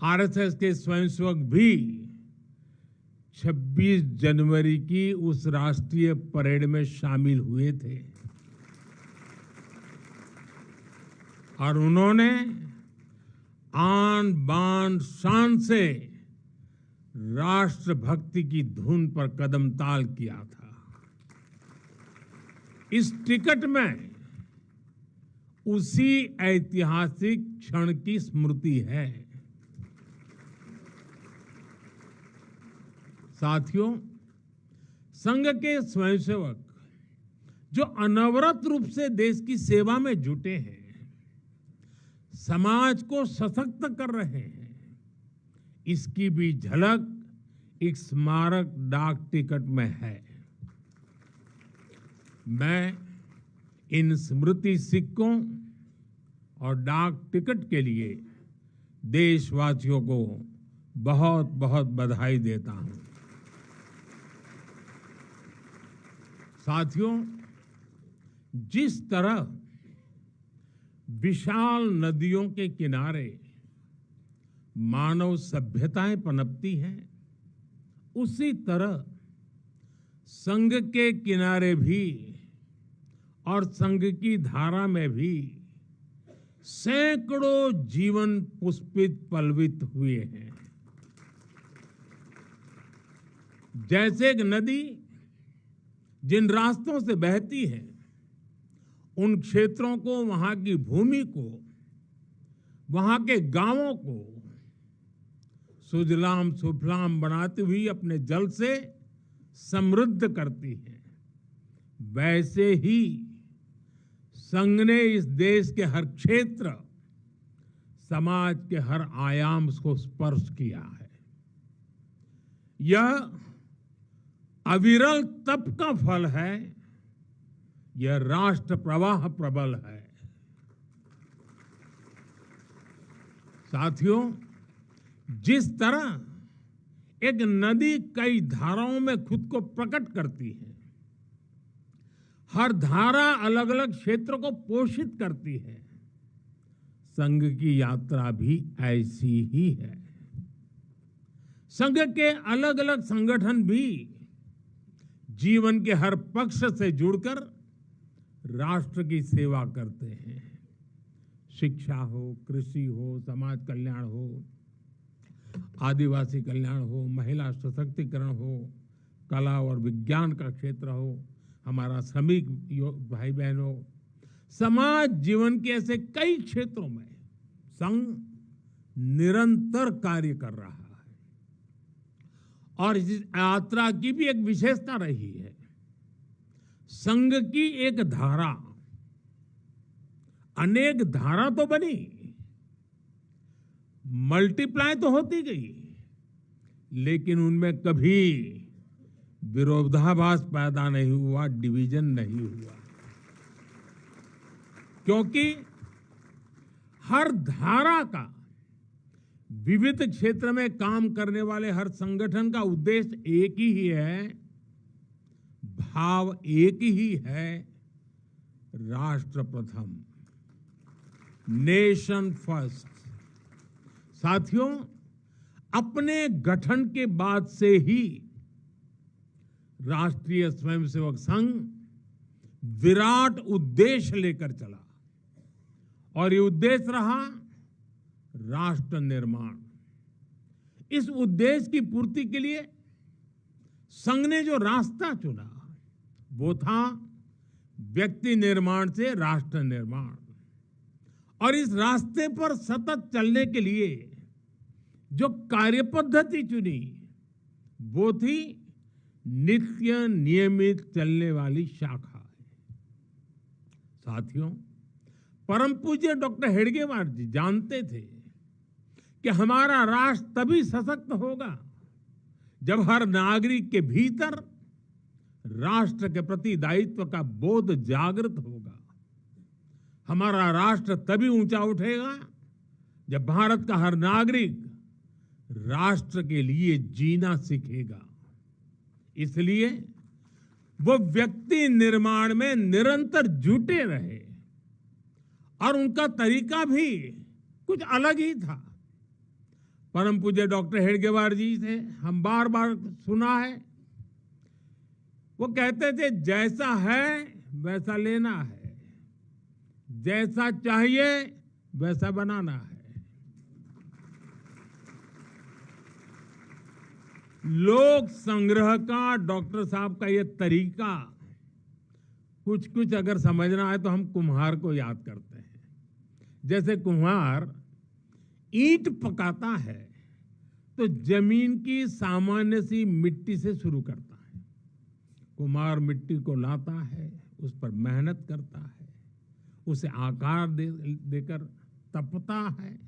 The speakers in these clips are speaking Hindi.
आरएसएस के स्वयंसेवक भी 26 जनवरी की उस राष्ट्रीय परेड में शामिल हुए थे और उन्होंने आन बान शान से राष्ट्रभक्ति की धुन पर कदम ताल किया था। इस टिकट में उसी ऐतिहासिक क्षण की स्मृति है। साथियों, संघ के स्वयंसेवक जो अनवरत रूप से देश की सेवा में जुटे हैं, समाज को सशक्त कर रहे हैं, इसकी भी झलक एक स्मारक डाक टिकट में है। मैं इन स्मृति सिक्कों और डाक टिकट के लिए देशवासियों को बहुत बहुत बधाई देता हूं। साथियों, जिस तरह विशाल नदियों के किनारे मानव सभ्यताएं पनपती हैं, उसी तरह संघ के किनारे भी और संघ की धारा में भी सैकड़ों जीवन पुष्पित पल्वित हुए हैं। जैसे एक नदी जिन रास्तों से बहती है, उन क्षेत्रों को, वहां की भूमि को, वहां के गांवों को सुजलाम सुफलाम बनाती हुई अपने जल से समृद्ध करती है, वैसे ही संघ ने इस देश के हर क्षेत्र, समाज के हर आयाम को स्पर्श किया है। यह अविरल तप का फल है, यह राष्ट्र प्रवाह प्रबल है। साथियों, जिस तरह एक नदी कई धाराओं में खुद को प्रकट करती है, हर धारा अलग अलग क्षेत्र को पोषित करती है, संघ की यात्रा भी ऐसी ही है। संघ के अलग अलग संगठन भी जीवन के हर पक्ष से जुड़कर राष्ट्र की सेवा करते हैं। शिक्षा हो, कृषि हो, समाज कल्याण हो, आदिवासी कल्याण हो, महिला सशक्तिकरण हो, कला और विज्ञान का क्षेत्र हो, हमारा श्रमिक भाई बहनों, समाज जीवन के ऐसे कई क्षेत्रों में संघ निरंतर कार्य कर रहा है। और इस यात्रा की भी एक विशेषता रही है, संघ की एक धारा अनेक धारा तो बनी, मल्टीप्लाई तो होती गई, लेकिन उनमें कभी विरोधाभास पैदा नहीं हुआ, डिवीजन नहीं हुआ, क्योंकि हर धारा का, विविध क्षेत्र में काम करने वाले हर संगठन का उद्देश्य एक ही है, भाव एक ही है, राष्ट्र प्रथम, नेशन फर्स्ट। साथियों, अपने गठन के बाद से ही राष्ट्रीय स्वयंसेवक संघ विराट उद्देश्य लेकर चला और ये उद्देश्य रहा राष्ट्र निर्माण। इस उद्देश्य की पूर्ति के लिए संघ ने जो रास्ता चुना वो था व्यक्ति निर्माण से राष्ट्र निर्माण, और इस रास्ते पर सतत चलने के लिए जो कार्यपद्धति चुनी वो थी नित्य नियमित चलने वाली शाखा। साथियों, परम पूज्य डॉक्टर हेडगेवार जी जानते थे कि हमारा राष्ट्र तभी सशक्त होगा जब हर नागरिक के भीतर राष्ट्र के प्रति दायित्व का बोध जागृत होगा। हमारा राष्ट्र तभी ऊंचा उठेगा जब भारत का हर नागरिक राष्ट्र के लिए जीना सीखेगा। इसलिए वो व्यक्ति निर्माण में निरंतर जुटे रहे और उनका तरीका भी कुछ अलग ही था। परम पूज्य डॉक्टर हेडगेवार जी से हम बार बार सुना है, वो कहते थे जैसा है वैसा लेना है, जैसा चाहिए वैसा बनाना है। लोक संग्रह का डॉक्टर साहब का ये तरीका कुछ कुछ अगर समझना है तो हम कुम्हार को याद करते हैं। जैसे कुम्हार ईंट पकाता है तो जमीन की सामान्य सी मिट्टी से शुरू करता है। कुम्हार मिट्टी को लाता है, उस पर मेहनत करता है, उसे आकार देकर तपता है,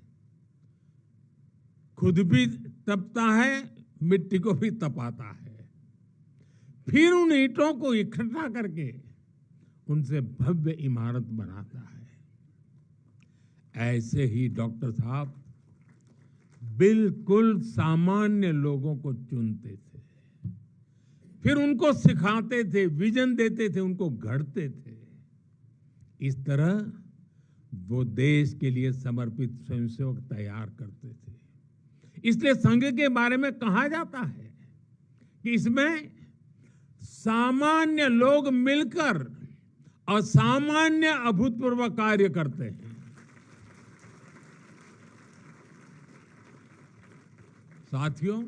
खुद भी तपता है, मिट्टी को भी तपाता है, फिर उन ईंटों को इकट्ठा करके उनसे भव्य इमारत बनाता है। ऐसे ही डॉक्टर साहब बिल्कुल सामान्य लोगों को चुनते थे, फिर उनको सिखाते थे, विजन देते थे, उनको गढ़ते थे। इस तरह वो देश के लिए समर्पित स्वयंसेवक तैयार करते थे। इसलिए संघ के बारे में कहा जाता है कि इसमें सामान्य लोग मिलकर असामान्य अभूतपूर्व कार्य करते हैं। साथियों,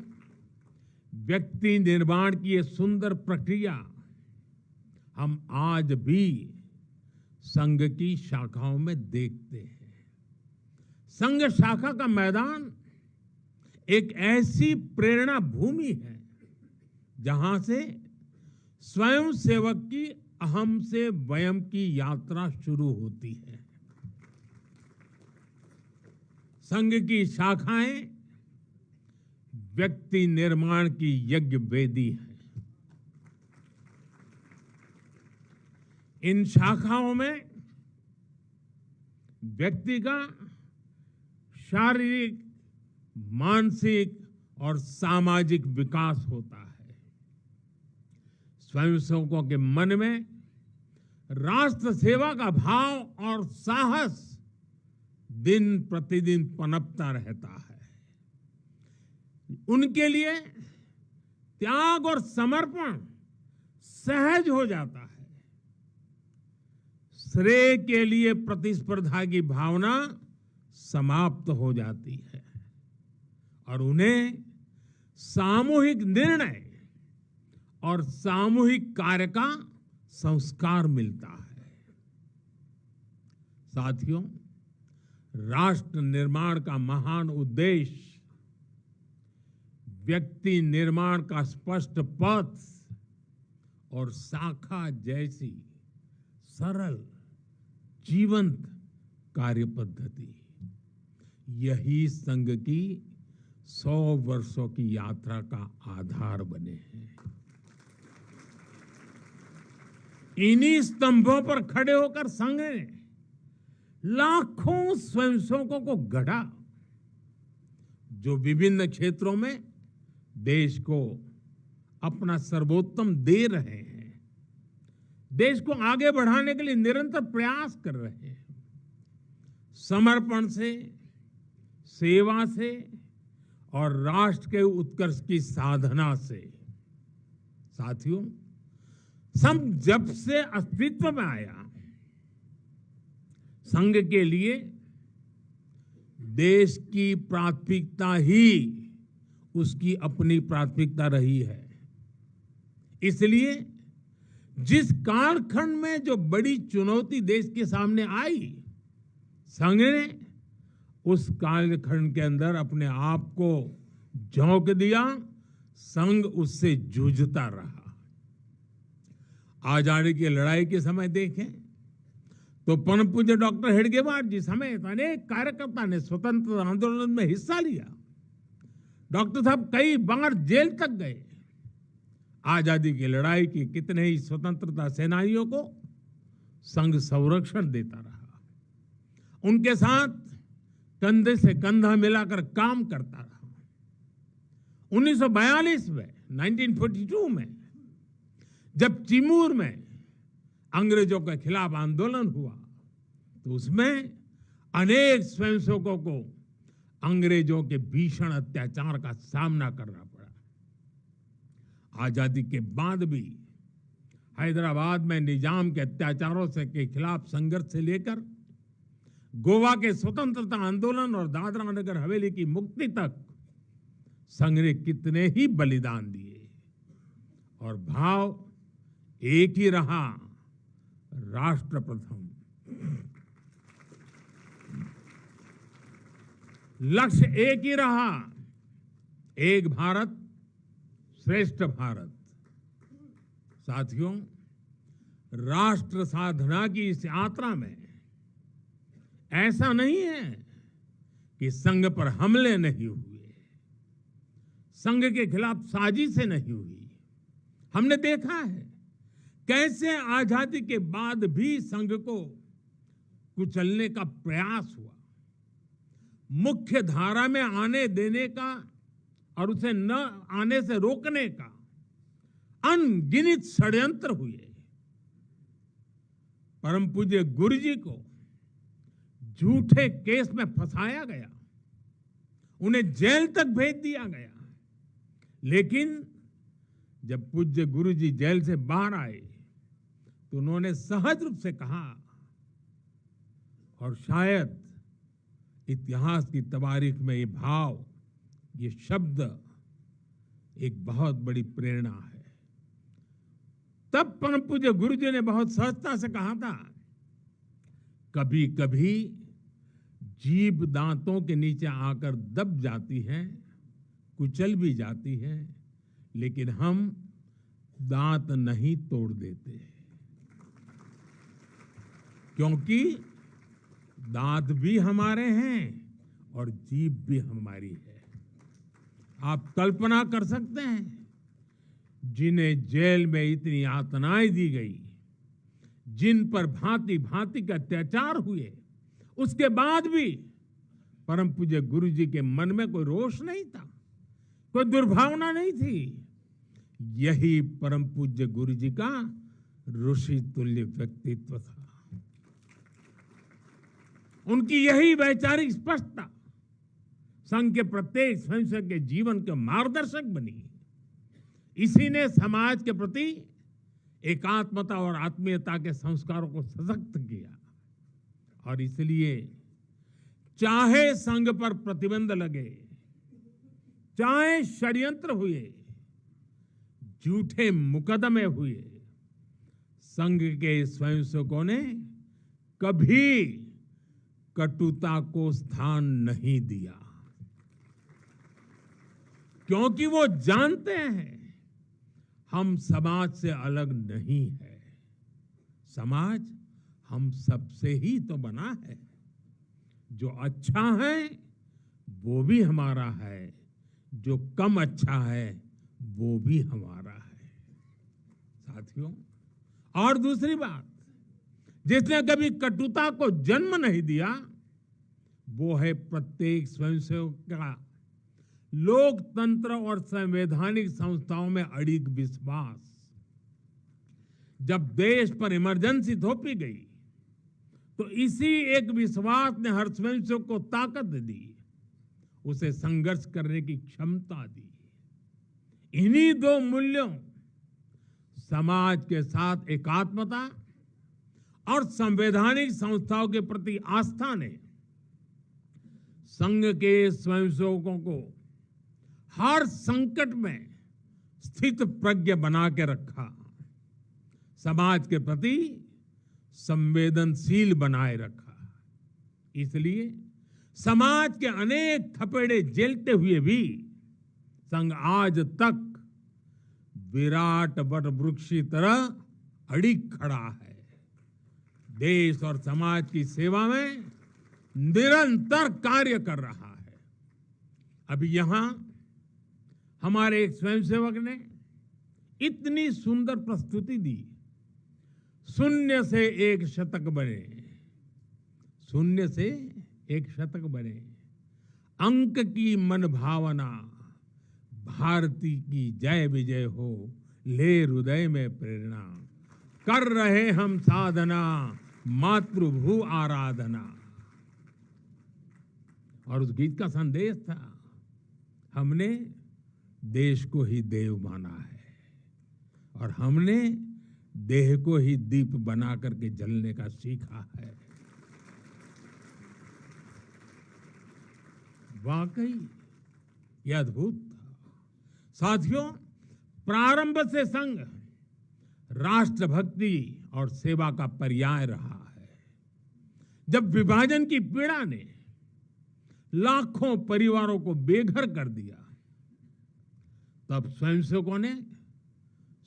व्यक्ति निर्माण की ये सुंदर प्रक्रिया हम आज भी संघ की शाखाओं में देखते हैं। संघ शाखा का मैदान एक ऐसी प्रेरणा भूमि है जहां से स्वयं सेवक की अहम से वयम की यात्रा शुरू होती है। संघ की शाखाएं व्यक्ति निर्माण की यज्ञ वेदी है। इन शाखाओं में व्यक्ति का शारीरिक, मानसिक और सामाजिक विकास होता है। स्वयंसेवकों के मन में राष्ट्र सेवा का भाव और साहस दिन प्रतिदिन पनपता रहता है। उनके लिए त्याग और समर्पण सहज हो जाता है। श्रेय के लिए प्रतिस्पर्धा की भावना समाप्त हो जाती है और उन्हें सामूहिक निर्णय और सामूहिक कार्य का संस्कार मिलता है। साथियों, राष्ट्र निर्माण का महान उद्देश्य व्यक्ति निर्माण का स्पष्ट पथ और शाखा जैसी सरल जीवंत कार्य पद्धति, यही संघ की 100 वर्षों की यात्रा का आधार बने हैं। इन्हीं स्तंभों पर खड़े होकर संघ ने लाखों स्वयंसेवकों को गढ़ा, जो विभिन्न क्षेत्रों में देश को अपना सर्वोत्तम दे रहे हैं, देश को आगे बढ़ाने के लिए निरंतर प्रयास कर रहे हैं। समर्पण से, सेवा से और राष्ट्र के उत्कर्ष की साधना से। साथियों, संघ जब से अस्तित्व में आया, संघ के लिए देश की प्राथमिकता ही उसकी अपनी प्राथमिकता रही है। इसलिए जिस कालखंड में जो बड़ी चुनौती देश के सामने आई, संघ ने उस कालखंड के अंदर अपने आप को झोंक दिया। संघ उससे जूझता रहा। आजादी की लड़ाई के समय देखें तो परम पूज्य डॉक्टर हेडगेवार जी समेत अनेक कार्यकर्ता ने स्वतंत्रता आंदोलन में हिस्सा लिया। डॉक्टर साहब कई बार जेल तक गए। आजादी की लड़ाई के कितने ही स्वतंत्रता सेनानियों को संघ संरक्षण देता रहा, उनके साथ कंधे से कंधा मिलाकर काम करता रहा। 1942 में, 1942 में जब चिमूर में अंग्रेजों के खिलाफ आंदोलन हुआ तो उसमें अनेक स्वयंसेवकों को अंग्रेजों के भीषण अत्याचार का सामना करना पड़ा। आजादी के बाद भी हैदराबाद में निजाम के अत्याचारों से के खिलाफ संघर्ष से लेकर गोवा के स्वतंत्रता आंदोलन और दादरा नगर हवेली की मुक्ति तक संघ ने कितने ही बलिदान दिए और भाव एक ही रहा, राष्ट्र प्रथम। लक्ष्य एक ही रहा, एक भारत श्रेष्ठ भारत। साथियों, राष्ट्र साधना की इस यात्रा में ऐसा नहीं है कि संघ पर हमले नहीं हुए, संघ के खिलाफ साजिशें नहीं हुई। हमने देखा है कैसे आजादी के बाद भी संघ को कुचलने का प्रयास हुआ, मुख्य धारा में आने देने का और उसे न आने से रोकने का अनगिनत षड्यंत्र हुए। परम पूज्य गुरु जी को झूठे केस में फंसाया गया, उन्हें जेल तक भेज दिया गया, लेकिन जब पूज्य गुरु जी जेल से बाहर आए तो उन्होंने सहज रूप से कहा, और शायद इतिहास की तवारीख में ये भाव, ये शब्द एक बहुत बड़ी प्रेरणा है। तब परम पूज्य गुरु जी ने बहुत सहजता से कहा था, कभी कभी जीभ दांतों के नीचे आकर दब जाती है, कुचल भी जाती है, लेकिन हम दांत नहीं तोड़ देते, क्योंकि दांत भी हमारे हैं और जीभ भी हमारी है। आप कल्पना कर सकते हैं, जिन्हें जेल में इतनी यातनाएं दी गई, जिन पर भांति भांति के अत्याचार हुए, उसके बाद भी परम पूज्य गुरु जी के मन में कोई रोष नहीं था, कोई दुर्भावना नहीं थी। यही परम पूज्य गुरु जी का ऋषि तुल्य व्यक्तित्व था। उनकी यही वैचारिक स्पष्टता संघ के प्रत्येक स्वयंसेवक के जीवन के मार्गदर्शक बनी। इसी ने समाज के प्रति एकात्मता और आत्मीयता के संस्कारों को सशक्त किया। और इसलिए चाहे संघ पर प्रतिबंध लगे, चाहे षड्यंत्र हुए, झूठे मुकदमे हुए, संघ के स्वयंसेवकों ने कभी कटुता को स्थान नहीं दिया, क्योंकि वो जानते हैं हम समाज से अलग नहीं है, समाज हम सबसे ही तो बना है। जो अच्छा है वो भी हमारा है, जो कम अच्छा है वो भी हमारा है। साथियों, और दूसरी बात, जिसने कभी कटुता को जन्म नहीं दिया, वो है प्रत्येक स्वयंसेवक का लोकतंत्र और संवैधानिक संस्थाओं में अडिग विश्वास। जब देश पर इमरजेंसी थोपी गई तो इसी एक विश्वास ने हर स्वयंसेवक को ताकत दी, उसे संघर्ष करने की क्षमता दी। इन्हीं दो मूल्यों, समाज के साथ एकात्मता और संवैधानिक संस्थाओं के प्रति आस्था ने संघ के स्वयंसेवकों को हर संकट में स्थित प्रज्ञ बना के रखा, समाज के प्रति संवेदनशील बनाए रखा। इसलिए समाज के अनेक थपेड़े झेलते हुए भी संघ आज तक विराट वटवृक्ष की तरह अडिग खड़ा है, देश और समाज की सेवा में निरंतर कार्य कर रहा है। अभी यहां हमारे एक स्वयंसेवक ने इतनी सुंदर प्रस्तुति दी, शून्य से एक शतक बने, शून्य से एक शतक बने, अंक की मन भावना, भारती की जय विजय हो, ले हृदय में प्रेरणा, कर रहे हम साधना, मातृभू आराधना। और उस गीत का संदेश था, हमने देश को ही देव माना है और हमने देह को ही दीप बना करके जलने का सीखा है। वाकई यह अद्भुत था। साथियों, प्रारंभ से संघ राष्ट्रभक्ति और सेवा का पर्याय रहा है। जब विभाजन की पीड़ा ने लाखों परिवारों को बेघर कर दिया, तब स्वयंसेवकों ने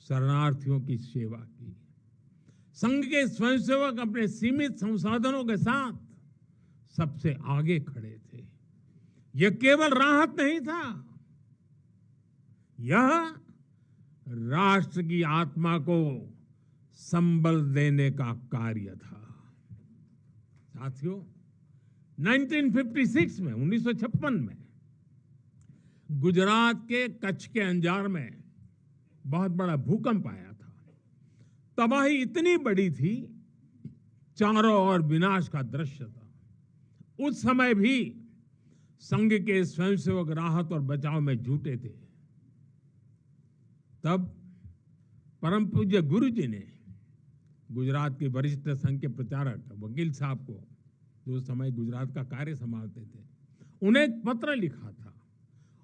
शरणार्थियों की सेवा की। संघ के स्वयंसेवक अपने सीमित संसाधनों के साथ सबसे आगे खड़े थे। यह केवल राहत नहीं था, यह राष्ट्र की आत्मा को संबल देने का कार्य था। साथियों, 1956 में 1956 में गुजरात के कच्छ के अंजार में बहुत बड़ा भूकंप आया था। तबाही इतनी बड़ी थी, चारों ओर विनाश का दृश्य था। उस समय भी संघ के स्वयंसेवक राहत और बचाव में जुटे थे। तब परम पूज्य गुरु जी ने गुजरात के वरिष्ठ संघ के प्रचारक वकील साहब को, जो उस समय गुजरात का कार्य संभालते थे, उन्हें एक पत्र लिखा था।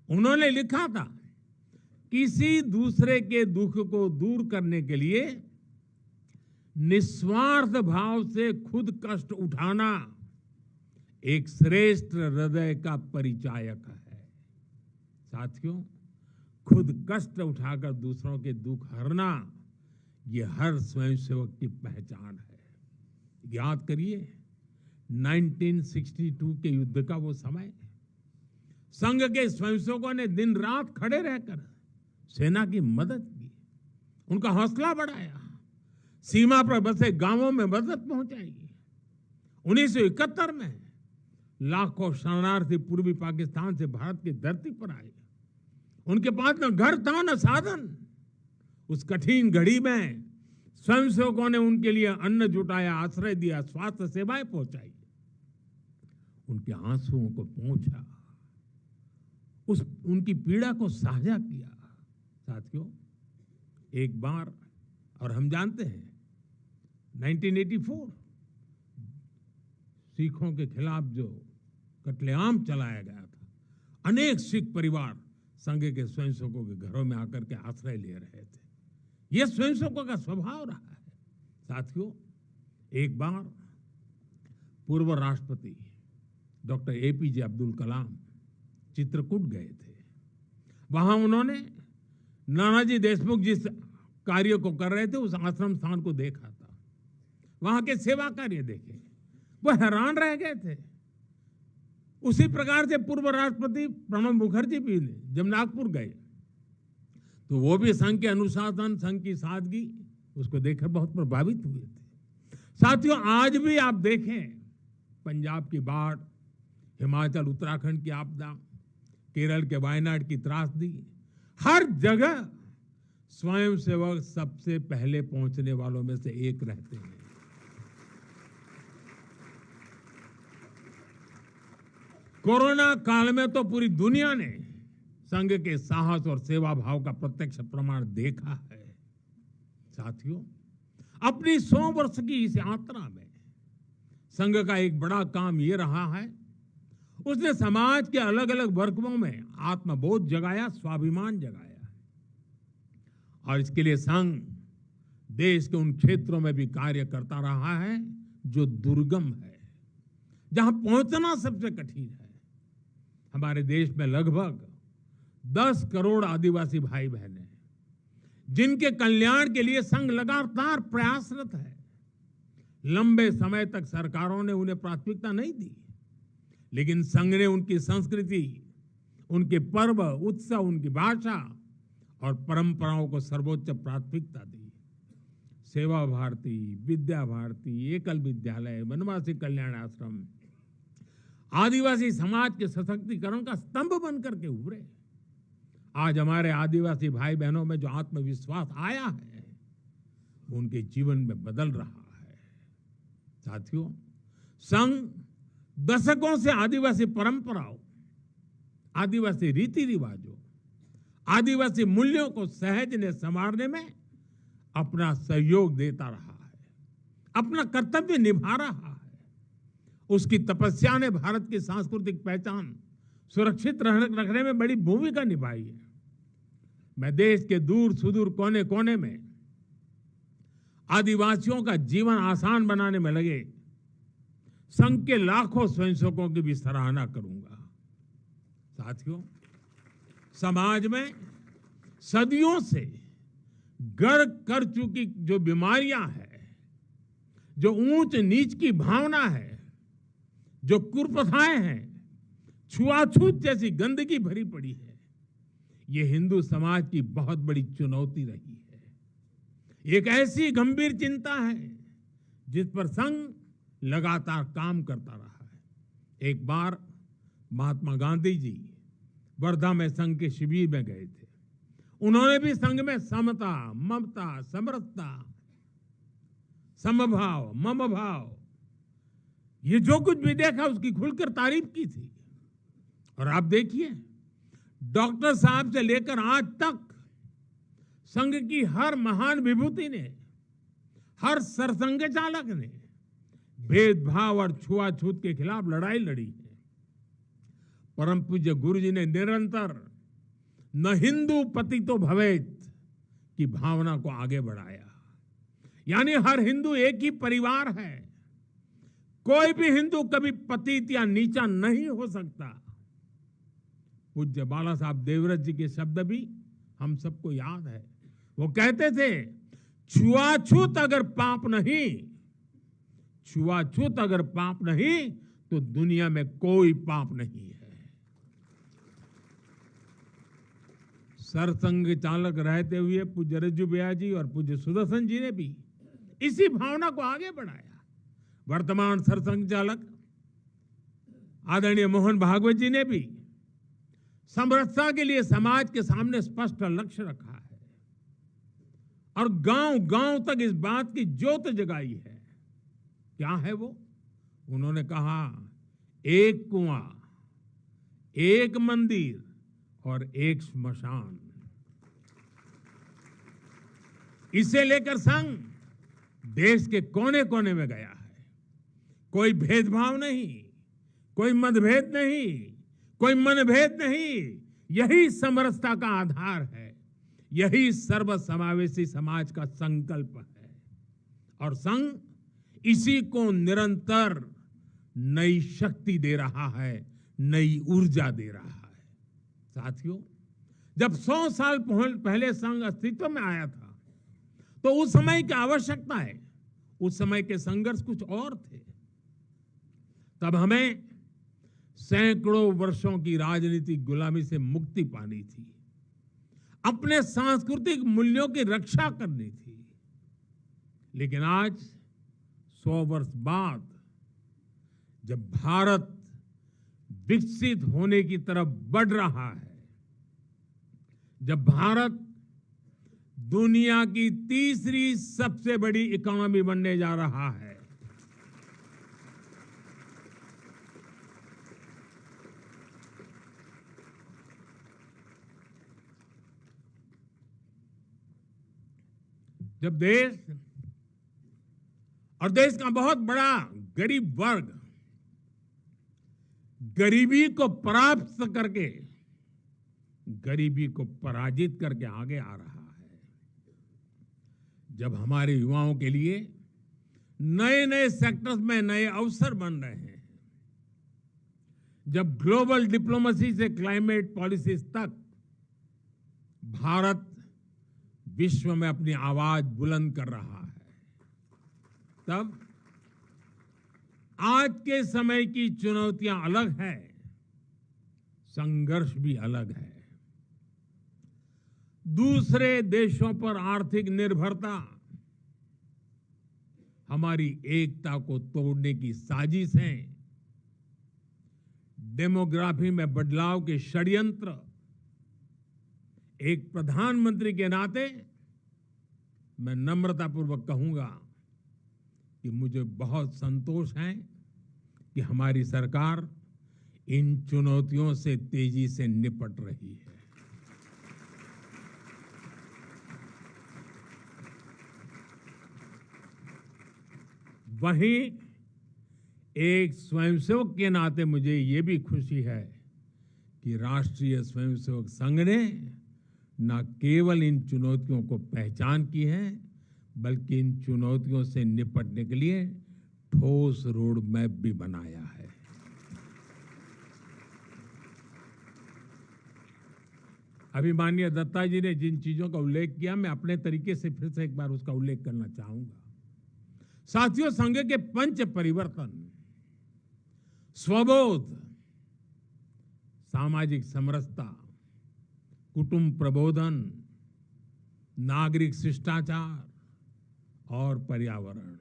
उन्होंने लिखा था, किसी दूसरे के दुख को दूर करने के लिए निस्वार्थ भाव से खुद कष्ट उठाना एक श्रेष्ठ हृदय का परिचायक है। साथियों, खुद कष्ट उठाकर दूसरों के दुख हरना, यह हर स्वयंसेवक की पहचान है। याद करिए 1962 के युद्ध का वो समय, संघ के स्वयंसेवकों ने दिन रात खड़े रहकर सेना की मदद की, उनका हौसला बढ़ाया, सीमा पर बसे गांवों में मदद पहुंचाई। 1971 में लाखों शरणार्थी पूर्वी पाकिस्तान से भारत की धरती पर आए। उनके पास न घर था न साधन। उस कठिन घड़ी में स्वयंसेवकों ने उनके लिए अन्न जुटाया, आश्रय दिया, स्वास्थ्य सेवाएं पहुंचाई, उनके आंसुओं को पोंछा, उनकी पीड़ा को साझा किया। साथियों, एक बार, और हम जानते हैं 1984 सिखों के खिलाफ जो कत्लेआम चलाया गया था, अनेक सिख परिवार संघ के स्वयंसेवकों के घरों में आकर के आश्रय ले रहे थे। यह स्वयंसेवकों का स्वभाव रहा है। साथियों, एक बार पूर्व राष्ट्रपति डॉक्टर एपीजे अब्दुल कलाम चित्रकूट गए थे। वहां उन्होंने नानाजी देशमुख जिस कार्य को कर रहे थे, उस आश्रम स्थान को देखा था, वहां के सेवा कार्य देखे, वो हैरान रह गए थे। उसी प्रकार से पूर्व राष्ट्रपति प्रणब मुखर्जी भी जब नागपुर गए, तो वो भी संघ के अनुशासन, संघ की सादगी, उसको देखकर बहुत प्रभावित हुए थे। साथियों, आज भी आप देखें, पंजाब की बाढ़, हिमाचल उत्तराखंड की आपदा, केरल के वायनाड की त्रासदी, हर जगह स्वयंसेवक सबसे पहले पहुंचने वालों में से एक रहते हैं। कोरोना काल में तो पूरी दुनिया ने संघ के साहस और सेवा भाव का प्रत्यक्ष प्रमाण देखा है। साथियों, अपनी 100 वर्ष की इस यात्रा में संघ का एक बड़ा काम ये रहा है, उसने समाज के अलग अलग वर्गों में आत्मबोध जगाया, स्वाभिमान जगाया। और इसके लिए संघ देश के उन क्षेत्रों में भी कार्य करता रहा है जो दुर्गम है, जहां पहुंचना सबसे कठिन है। हमारे देश में लगभग 10 करोड़ आदिवासी भाई बहन हैं, जिनके कल्याण के लिए संघ लगातार प्रयासरत है। लंबे समय तक सरकारों ने उन्हें प्राथमिकता नहीं दी, लेकिन संघ ने उनकी संस्कृति, उनके पर्व, उत्सव, उनकी भाषा और परंपराओं को सर्वोच्च प्राथमिकता दी। सेवा भारती, विद्या भारती, एकल विद्यालय, वनवासी कल्याण आश्रम आदिवासी समाज के सशक्तिकरण का स्तंभ बनकर के उभरे। आज हमारे आदिवासी भाई बहनों में जो आत्मविश्वास आया है, उनके जीवन में बदल रहा है। साथियों, संघ दशकों से आदिवासी परंपराओं, आदिवासी रीति रिवाजों, आदिवासी मूल्यों को सहज ने संवारने में अपना सहयोग देता रहा है, अपना कर्तव्य निभा रहा है। उसकी तपस्या ने भारत की सांस्कृतिक पहचान सुरक्षित रखने में बड़ी भूमिका निभाई है। मैं देश के दूर सुदूर कोने कोने में आदिवासियों का जीवन आसान बनाने में लगे संघ के लाखों स्वयंसेवकों की भी सराहना करूंगा। साथियों, समाज में सदियों से गढ़ कर चुकी जो बीमारियां हैं, जो ऊंच नीच की भावना है, जो कुप्रथाएं हैं, छुआछूत जैसी गंदगी भरी पड़ी है, ये हिंदू समाज की बहुत बड़ी चुनौती रही है। एक ऐसी गंभीर चिंता है जिस पर संघ लगातार काम करता रहा है। एक बार महात्मा गांधी जी वर्धा में संघ के शिविर में गए थे। उन्होंने भी संघ में समता, ममता, समरसता, समभाव, मम भाव, ये जो कुछ भी देखा उसकी खुलकर तारीफ की थी। और आप देखिए, डॉक्टर साहब से लेकर आज तक संघ की हर महान विभूति ने, हर सरसंघ चालक ने भेदभाव और छुआछूत के खिलाफ लड़ाई लड़ी है। परम पूज्य गुरु जी ने निरंतर न हिंदू पतितो भवेत की भावना को आगे बढ़ाया। यानी हर हिंदू एक ही परिवार है, कोई भी हिंदू कभी पतित या नीचा नहीं हो सकता। पूज्य बाला साहब देवव्रत जी के शब्द भी हम सबको याद है। वो कहते थे, छुआछूत अगर पाप नहीं, छुआछूत अगर पाप नहीं तो दुनिया में कोई पाप नहीं है। सरसंघ चालक रहते हुए पूज्य रज्जू भैया जी और पूज्य सुदर्शन जी ने भी इसी भावना को आगे बढ़ाया। वर्तमान सरसंघ चालक आदरणीय मोहन भागवत जी ने भी समरसता के लिए समाज के सामने स्पष्ट लक्ष्य रखा है और गांव गांव तक इस बात की ज्योत जगाई है। क्या है वो? उन्होंने कहा, एक कुआं, एक मंदिर और एक श्मशान। इसे लेकर संघ देश के कोने कोने में गया है। कोई भेदभाव नहीं, कोई मतभेद नहीं, कोई मनभेद नहीं। यही समरसता का आधार है, यही सर्वसमावेशी समाज का संकल्प है। और संघ इसी को निरंतर नई शक्ति दे रहा है, नई ऊर्जा दे रहा है। साथियों, जब 100 साल पहले संघ अस्तित्व में आया था तो उस समय की आवश्यकताएं, उस समय के संघर्ष कुछ और थे। तब हमें सैकड़ों वर्षों की राजनीतिक गुलामी से मुक्ति पानी थी, अपने सांस्कृतिक मूल्यों की रक्षा करनी थी। लेकिन आज 100 वर्ष बाद जब भारत विकसित होने की तरफ बढ़ रहा है, जब भारत दुनिया की तीसरी सबसे बड़ी इकोनॉमी बनने जा रहा है, जब देश और देश का बहुत बड़ा गरीब वर्ग गरीबी को परास्त करके, गरीबी को पराजित करके आगे आ रहा है, जब हमारे युवाओं के लिए नए नए सेक्टर्स में नए अवसर बन रहे हैं, जब ग्लोबल डिप्लोमेसी से क्लाइमेट पॉलिसीज तक भारत विश्व में अपनी आवाज बुलंद कर रहा है, तब आज के समय की चुनौतियां अलग है, संघर्ष भी अलग है। दूसरे देशों पर आर्थिक निर्भरता हमारी एकता को तोड़ने की साजिश है। डेमोग्राफी में बदलाव के षड्यंत्र, एक प्रधानमंत्री के नाते मैं नम्रतापूर्वक कहूंगा कि मुझे बहुत संतोष है कि हमारी सरकार इन चुनौतियों से तेजी से निपट रही है। वहीं एक स्वयंसेवक के नाते मुझे ये भी खुशी है कि राष्ट्रीय स्वयंसेवक संघ ने न केवल इन चुनौतियों को पहचान की है, बल्कि इन चुनौतियों से निपटने के लिए ठोस रोड मैप भी बनाया है। अभी माननीय दत्ता जी ने जिन चीजों का उल्लेख किया, मैं अपने तरीके से फिर से एक बार उसका उल्लेख करना चाहूंगा। साथियों, संघ के पंच परिवर्तन, स्वबोध, सामाजिक समरसता, कुटुंब प्रबोधन, नागरिक शिष्टाचार और पर्यावरण,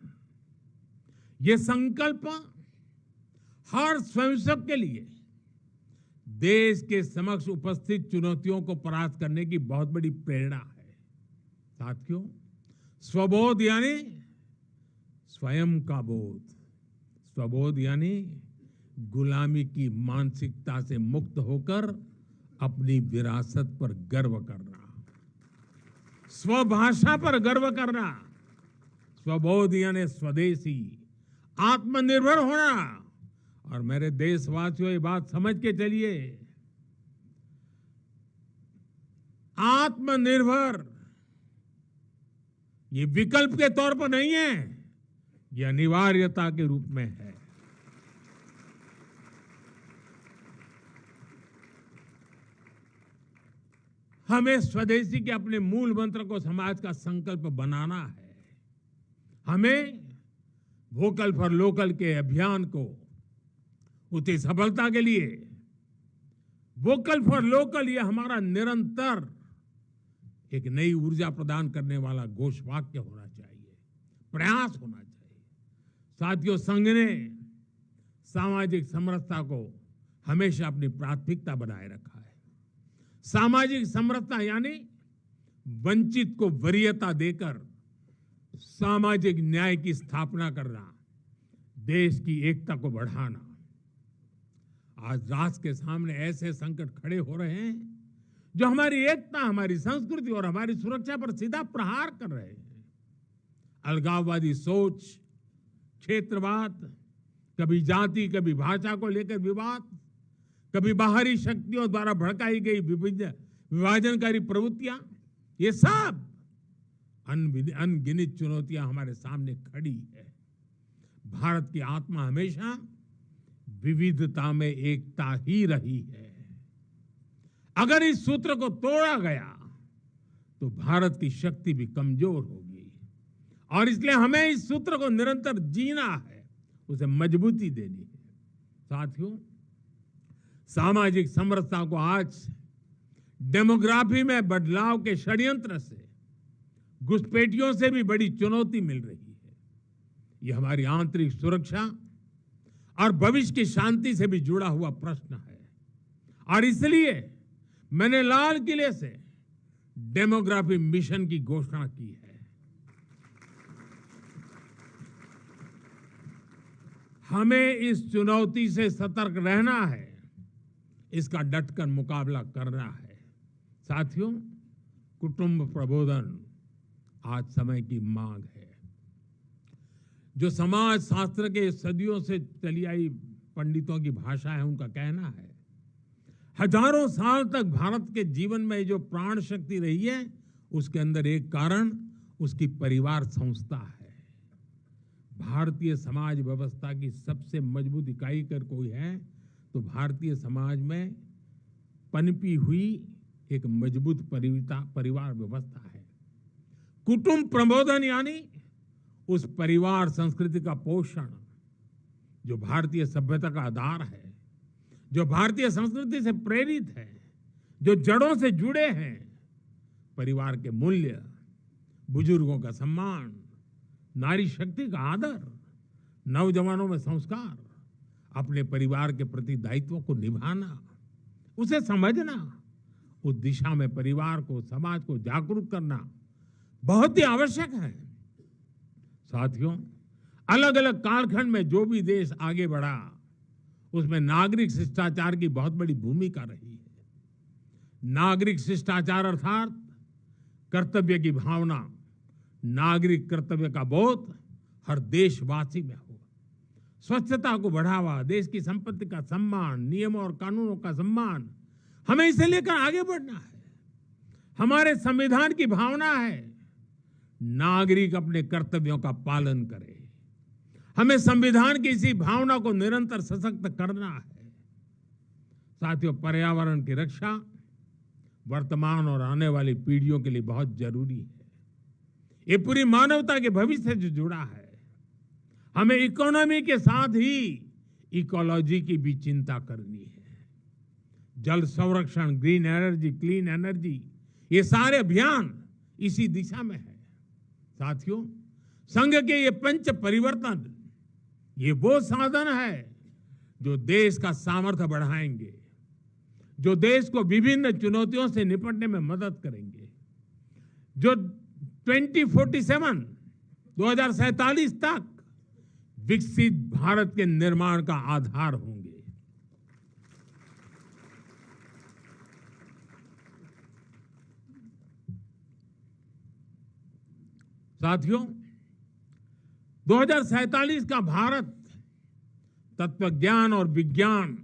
ये संकल्प हर स्वयंसेवक के लिए देश के समक्ष उपस्थित चुनौतियों को परास्त करने की बहुत बड़ी प्रेरणा है। साथियों, स्वबोध यानी स्वयं का बोध, स्वबोध यानी गुलामी की मानसिकता से मुक्त होकर अपनी विरासत पर गर्व करना, स्वभाषा पर गर्व करना। स्वबोध यानी स्वदेशी, आत्मनिर्भर होना। और मेरे देशवासियों, ये बात समझ के चलिए, आत्मनिर्भर ये विकल्प के तौर पर नहीं है, ये अनिवार्यता के रूप में है। हमें स्वदेशी के अपने मूल मंत्र को समाज का संकल्प बनाना है। हमें वोकल फॉर लोकल के अभियान को उतनी सफलता के लिए वोकल फॉर लोकल ये हमारा निरंतर एक नई ऊर्जा प्रदान करने वाला घोषवाक्य होना चाहिए, प्रयास होना चाहिए। साथियों, संघ ने सामाजिक समरसता को हमेशा अपनी प्राथमिकता बनाए रखा है। सामाजिक समरसता यानी वंचित को वरीयता देकर सामाजिक न्याय की स्थापना करना, देश की एकता को बढ़ाना। आज राष्ट्र के सामने ऐसे संकट खड़े हो रहे हैं जो हमारी एकता, हमारी संस्कृति और हमारी सुरक्षा पर सीधा प्रहार कर रहे हैं। अलगाववादी सोच, क्षेत्रवाद, कभी जाति, कभी भाषा को लेकर विवाद, कभी बाहरी शक्तियों द्वारा भड़काई गई विभाजनकारी प्रवृत्तियां, ये सब अनगिनत चुनौतियां हमारे सामने खड़ी है। भारत की आत्मा हमेशा विविधता में एकता ही रही है। अगर इस सूत्र को तोड़ा गया तो भारत की शक्ति भी कमजोर होगी, और इसलिए हमें इस सूत्र को निरंतर जीना है, उसे मजबूती देनी है। साथियों, सामाजिक समरसता को आज डेमोग्राफी में बदलाव के षड्यंत्र से, घुसपैठियों से भी बड़ी चुनौती मिल रही है। यह हमारी आंतरिक सुरक्षा और भविष्य की शांति से भी जुड़ा हुआ प्रश्न है, और इसलिए मैंने लाल किले से डेमोग्राफी मिशन की घोषणा की है। हमें इस चुनौती से सतर्क रहना है, इसका डटकर मुकाबला करना है। साथियों, कुटुंब प्रबोधन आज समय की मांग है। जो समाज शास्त्र के सदियों से चली आई पंडितों की भाषा है, उनका कहना है, हजारों साल तक भारत के जीवन में जो प्राण शक्ति रही है, उसके अंदर एक कारण उसकी परिवार संस्था है। भारतीय समाज व्यवस्था की सबसे मजबूत इकाई अगर कोई है तो भारतीय समाज में पनपी हुई एक मजबूत परिवार व्यवस्था है। कुटुंब प्रबोधन यानी उस परिवार संस्कृति का पोषण जो भारतीय सभ्यता का आधार है, जो भारतीय संस्कृति से प्रेरित है, जो जड़ों से जुड़े हैं। परिवार के मूल्य, बुजुर्गों का सम्मान, नारी शक्ति का आदर, नौजवानों में संस्कार, अपने परिवार के प्रति दायित्वों को निभाना, उसे समझना, उस दिशा में परिवार को, समाज को जागरूक करना बहुत ही आवश्यक है। साथियों, अलग अलग कालखंड में जो भी देश आगे बढ़ा, उसमें नागरिक शिष्टाचार की बहुत बड़ी भूमिका रही है। नागरिक शिष्टाचार अर्थात कर्तव्य की भावना, नागरिक कर्तव्य का बोध हर देशवासी में हो। स्वच्छता को बढ़ावा, देश की संपत्ति का सम्मान, नियमों और कानूनों का सम्मान, हमें इसे लेकर आगे बढ़ना है। हमारे संविधान की भावना है नागरिक अपने कर्तव्यों का पालन करे। हमें संविधान की इसी भावना को निरंतर सशक्त करना है। साथियों, पर्यावरण की रक्षा वर्तमान और आने वाली पीढ़ियों के लिए बहुत जरूरी है। ये पूरी मानवता के भविष्य से जुड़ा है। हमें इकोनॉमी के साथ ही इकोलॉजी की भी चिंता करनी है। जल संरक्षण, ग्रीन एनर्जी, क्लीन एनर्जी, ये सारे अभियान इसी दिशा में है। साथियों, संघ के ये पंच परिवर्तन, ये वो साधन है जो देश का सामर्थ्य बढ़ाएंगे, जो देश को विभिन्न चुनौतियों से निपटने में मदद करेंगे, जो 2047 तक विकसित भारत के निर्माण का आधार होंगे। साथियों, 2047 का भारत तत्वज्ञान और विज्ञान,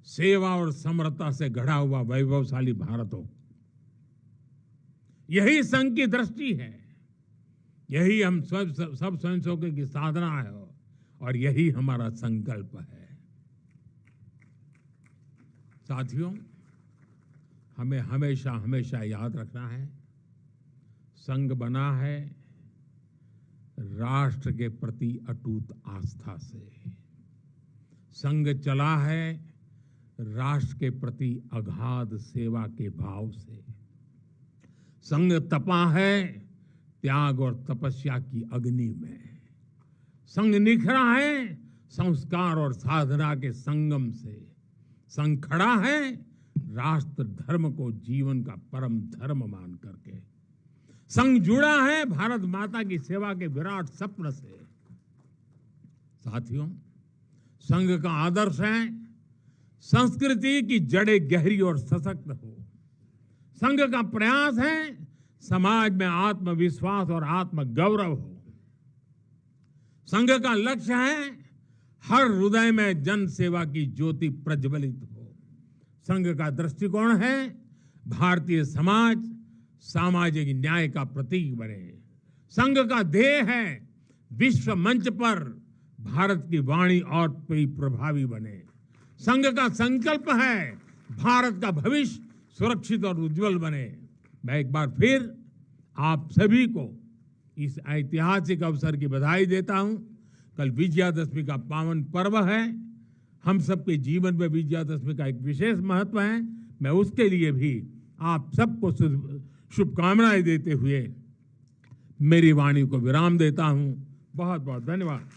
सेवा और समरसता से गढ़ा हुआ वैभवशाली भारत हो। यही संघ की दृष्टि है, यही हम सब स्वयंसेवकों की साधना है और यही हमारा संकल्प है। साथियों, हमें हमेशा हमेशा याद रखना है, संघ बना है राष्ट्र के प्रति अटूट आस्था से। संघ चला है राष्ट्र के प्रति अगाध सेवा के भाव से। संघ तपा है त्याग और तपस्या की अग्नि में। संघ निखरा है संस्कार और साधना के संगम से। संघ खड़ा है राष्ट्र धर्म को जीवन का परम धर्म मान करके। संघ जुड़ा है भारत माता की सेवा के विराट स्वप्न से। साथियों, संघ का आदर्श है संस्कृति की जड़ें गहरी और सशक्त हो। संघ का प्रयास है समाज में आत्मविश्वास और आत्मगौरव हो। संघ का लक्ष्य है हर हृदय में जन सेवा की ज्योति प्रज्वलित हो। संघ का दृष्टिकोण है भारतीय समाज सामाजिक न्याय का प्रतीक बने। संघ का ध्येय है विश्व मंच पर भारत की वाणी और भी प्रभावी बने। संघ का संकल्प है भारत का भविष्य सुरक्षित और उज्जवल बने। मैं एक बार फिर आप सभी को इस ऐतिहासिक अवसर की बधाई देता हूं। कल विजयादशमी का पावन पर्व है। हम सबके जीवन में विजयादशमी का एक विशेष महत्व है। मैं उसके लिए भी आप सबको शुभकामनाएं देते हुए मेरी वाणी को विराम देता हूं। बहुत बहुत धन्यवाद।